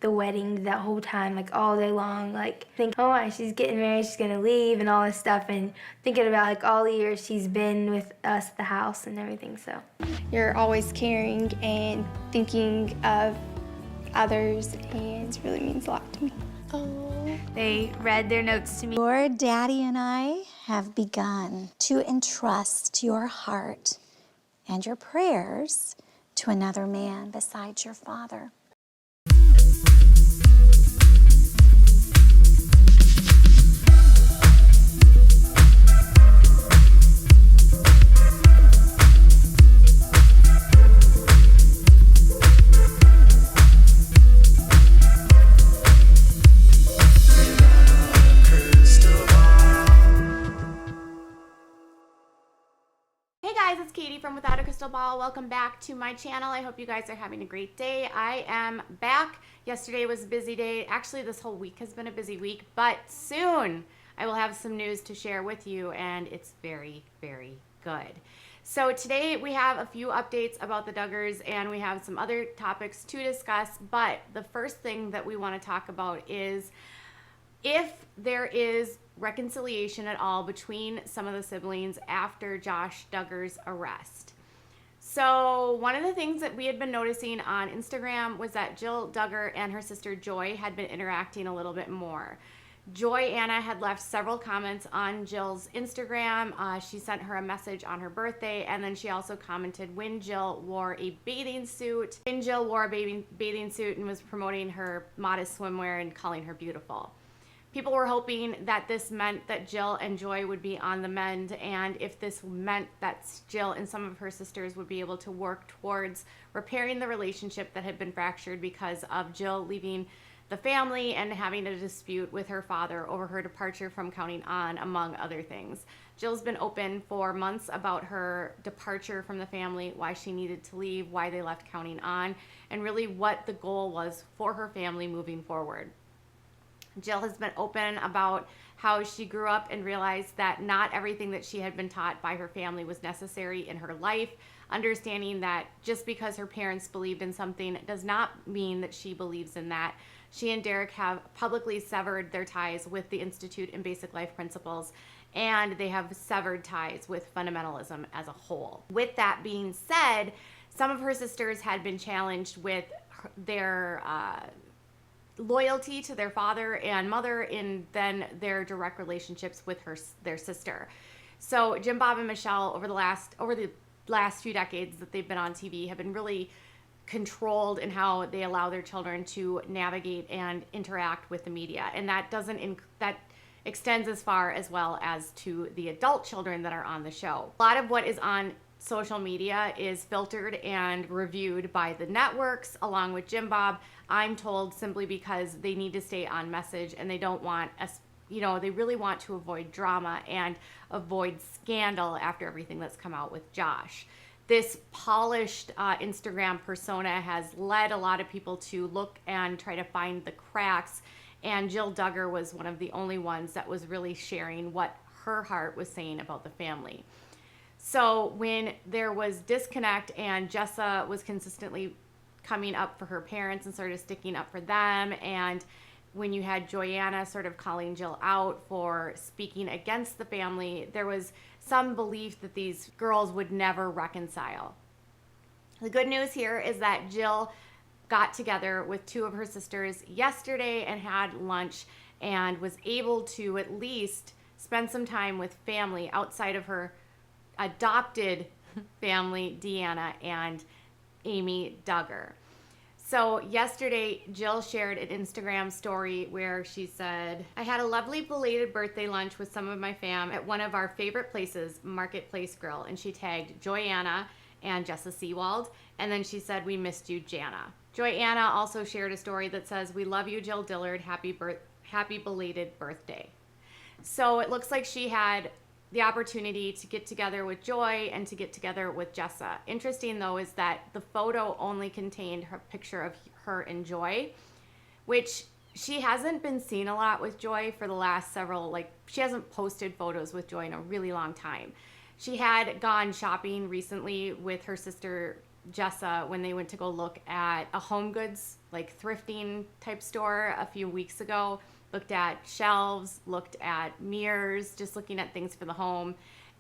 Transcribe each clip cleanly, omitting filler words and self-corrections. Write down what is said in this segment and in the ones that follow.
the wedding that whole time, like all day long, like think, oh my, she's getting married, she's gonna leave and all this stuff, and thinking about like all the years she's been with us at the house and everything. So you're always caring and thinking of others, and it really means a lot to me. Oh. They read their notes to me. Your daddy and I have begun to entrust your heart and your prayers to another man besides your father. It's Katie from Without a Crystal Ball. Welcome back to my channel. I hope you guys are having a great day. I am back. Yesterday was a busy day. Actually, this whole week has been a busy week, but soon I will have some news to share with you, and it's very, very good. So today we have a few updates about the Duggars, and we have some other topics to discuss, but the first thing that we want to talk about is if there is reconciliation at all between some of the siblings after Josh Duggar's arrest. So one of the things that we had been noticing on Instagram was that Jill Duggar and her sister Joy had been interacting a little bit more. Joy Anna had left several comments on Jill's Instagram. She sent her a message on her birthday, and then she also commented when Jill wore a bathing suit. When Jill wore a bathing suit and was promoting her modest swimwear and calling her beautiful. People were hoping that this meant that Jill and Joy would be on the mend, and if this meant that Jill and some of her sisters would be able to work towards repairing the relationship that had been fractured because of Jill leaving the family and having a dispute with her father over her departure from Counting On, among other things. Jill's been open for months about her departure from the family, why she needed to leave, why they left Counting On, and really what the goal was for her family moving forward. Jill has been open about how she grew up and realized that not everything that she had been taught by her family was necessary in her life, understanding that just because her parents believed in something does not mean that she believes in that. She and Derek have publicly severed their ties with the Institute and Basic Life Principles, and they have severed ties with fundamentalism as a whole. With that being said, some of her sisters had been challenged with their loyalty to their father and mother, and then their direct relationships with their sister. So Jim Bob and Michelle over the last few decades that they've been on TV have been really controlled in how they allow their children to navigate and interact with the media, and that extends as far as well as to the adult children that are on the show. A lot of what is on social media is filtered and reviewed by the networks along with Jim Bob, I'm told, simply because they need to stay on message and they don't want us, they really want to avoid drama and avoid scandal after everything that's come out with Josh. This polished Instagram persona has led a lot of people to look and try to find the cracks, and Jill Duggar was one of the only ones that was really sharing what her heart was saying about the family. So when there was disconnect and Jessa was consistently coming up for her parents and sort of sticking up for them, and when you had Joy Anna sort of calling Jill out for speaking against the family, there was some belief that these girls would never reconcile. The good news here is that Jill got together with two of her sisters yesterday and had lunch and was able to at least spend some time with family outside of her adopted family, Deanna and Amy Duggar. So yesterday, Jill shared an Instagram story where she said, I had a lovely belated birthday lunch with some of my fam at one of our favorite places, Marketplace Grill, and she tagged Joy Anna and Jessa Seawald, and then she said, we missed you, Jana. Joy Anna also shared a story that says, we love you, Jill Dillard, happy belated birthday. So it looks like she had the opportunity to get together with Joy and to get together with Jessa. Interesting though is that the photo only contained her picture of her and Joy, which she hasn't been seen a lot with Joy for the last several, she hasn't posted photos with Joy in a really long time. She had gone shopping recently with her sister Jessa when they went to go look at a home goods, like thrifting type store a few weeks ago, looked at shelves, looked at mirrors, just looking at things for the home.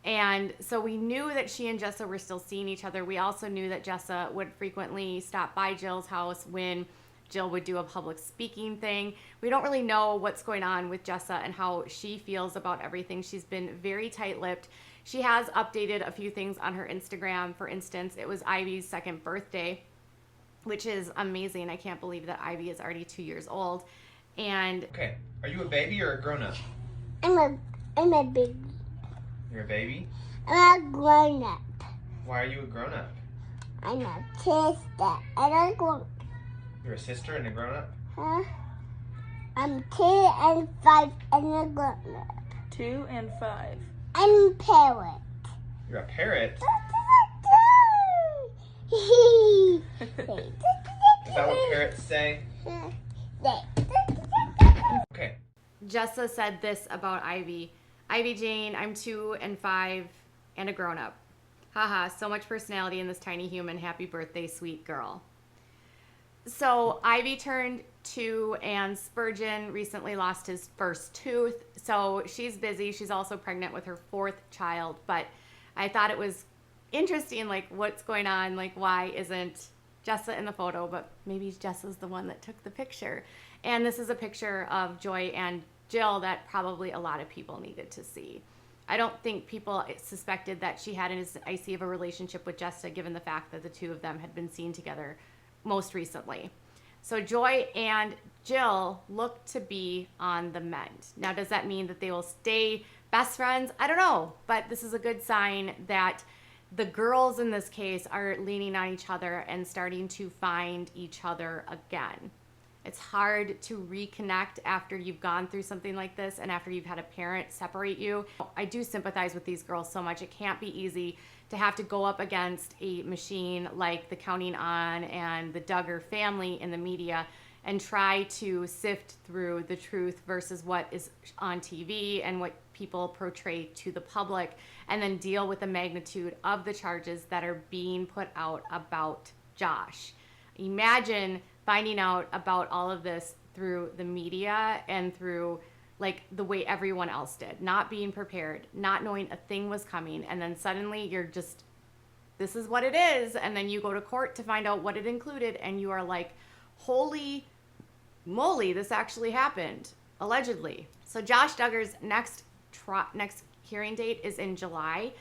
And so we knew that she and Jessa were still seeing each other. We also knew that Jessa would frequently stop by Jill's house when Jill would do a public speaking thing. We don't really know what's going on with Jessa and how she feels about everything. She's been very tight-lipped. She has updated a few things on her Instagram. For instance, it was Ivy's second birthday, which is amazing. I can't believe that Ivy is already 2 years old. And okay, are you a baby or a grown-up? I'm a baby. You're a baby? I'm a grown up. Why are you a grown-up? I'm a sister. I'm a grown. You're a sister and a grown-up? Huh? I'm 2 and 5 and a grown up. 2 and 5. I'm a parrot. You're a parrot? Is Is that what parrots say? Okay. Jessa said this about Ivy. Ivy Jane, I'm 2 and 5 and a grown-up. Haha, so much personality in this tiny human. Happy birthday, sweet girl. So Ivy turned 2 and Spurgeon recently lost his first tooth. So she's busy. She's also pregnant with her 4th child. But I thought it was interesting, like, what's going on? Like, why isn't Jessa in the photo? But maybe Jessa's the one that took the picture. And this is a picture of Joy and Jill that probably a lot of people needed to see. I don't think people suspected that she had as icy of a relationship with Jessa, given the fact that the two of them had been seen together most recently. So Joy and Jill look to be on the mend. Now, does that mean that they will stay best friends? I don't know, but this is a good sign that the girls in this case are leaning on each other and starting to find each other again. It's hard to reconnect after you've gone through something like this and after you've had a parent separate you. I do sympathize with these girls so much. It can't be easy to have to go up against a machine like the Counting On and the Duggar family in the media and try to sift through the truth versus what is on TV and what people portray to the public, and then deal with the magnitude of the charges that are being put out about Josh. Imagine finding out about all of this through the media and through like the way everyone else did, not being prepared, not knowing a thing was coming, and then suddenly you're just, this is what it is, and then you go to court to find out what it included, and you are like, holy moly, this actually happened, allegedly. So Josh Duggar's next hearing date is in July.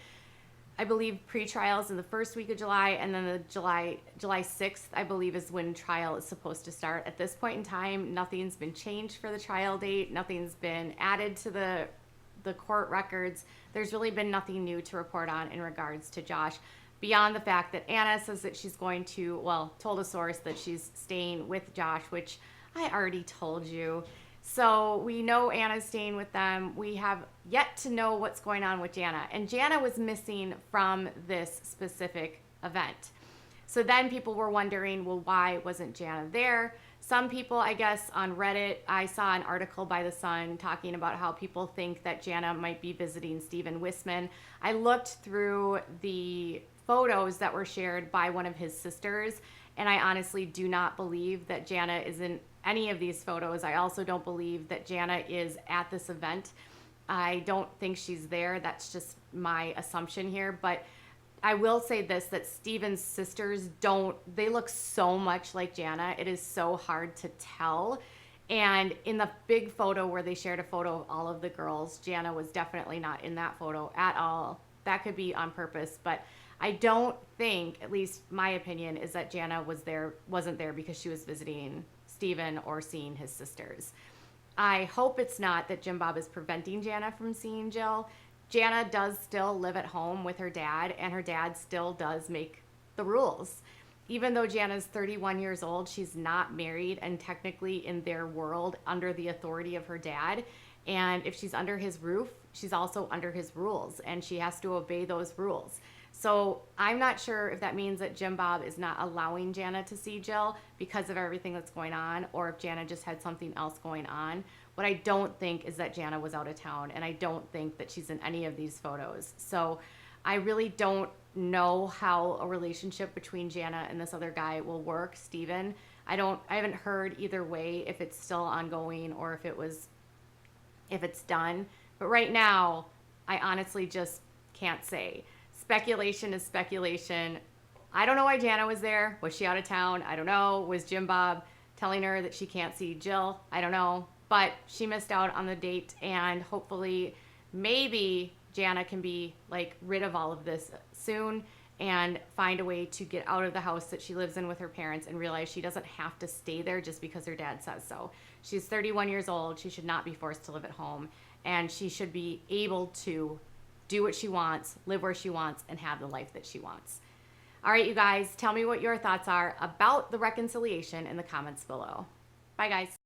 I believe pre-trial is in the first week of July, and then the July 6th, I believe, is when trial is supposed to start. At this point in time, nothing's been changed for the trial date. Nothing's been added to the court records. There's really been nothing new to report on in regards to Josh, beyond the fact that Anna says that she's going to, well, told a source that she's staying with Josh, which I already told you. So we know Anna's staying with them. We have yet to know what's going on with Jana. And Jana was missing from this specific event. So then people were wondering, well, why wasn't Jana there? Some people, I guess, on Reddit, I saw an article by The Sun talking about how people think that Jana might be visiting Stephen Wisman. I looked through the photos that were shared by one of his sisters, and I honestly do not believe that Jana is in any of these photos. I also don't believe that Jana is at this event. I don't think she's there. That's just my assumption here. But I will say this, that Steven's sisters they look so much like Jana. It is so hard to tell. And in the big photo where they shared a photo of all of the girls, Jana was definitely not in that photo at all. That could be on purpose, but I don't think, at least my opinion, is that Jana wasn't there because she was visiting Stephen or seeing his sisters. I hope it's not that Jim Bob is preventing Jana from seeing Jill. Jana does still live at home with her dad, and her dad still does make the rules. Even though Jana's 31 years old, she's not married and technically in their world under the authority of her dad. And if she's under his roof, she's also under his rules, and she has to obey those rules. So I'm not sure if that means that Jim Bob is not allowing Jana to see Jill because of everything that's going on, or if Jana just had something else going on. What I don't think is that Jana was out of town, and I don't think that she's in any of these photos. So I really don't know how a relationship between Jana and this other guy will work, Steven. I haven't heard either way if it's still ongoing or if it's done. But right now, I honestly just can't say. Speculation is speculation. I don't know why Jana was there. Was she out of town? I don't know. Was Jim Bob telling her that she can't see Jill? I don't know. But she missed out on the date, and hopefully maybe Jana can be like rid of all of this soon and find a way to get out of the house that she lives in with her parents and realize she doesn't have to stay there just because her dad says so. She's 31 years old. She should not be forced to live at home, and she should be able to do what she wants, live where she wants, and have the life that she wants. All right, you guys, tell me what your thoughts are about the reconciliation in the comments below. Bye, guys.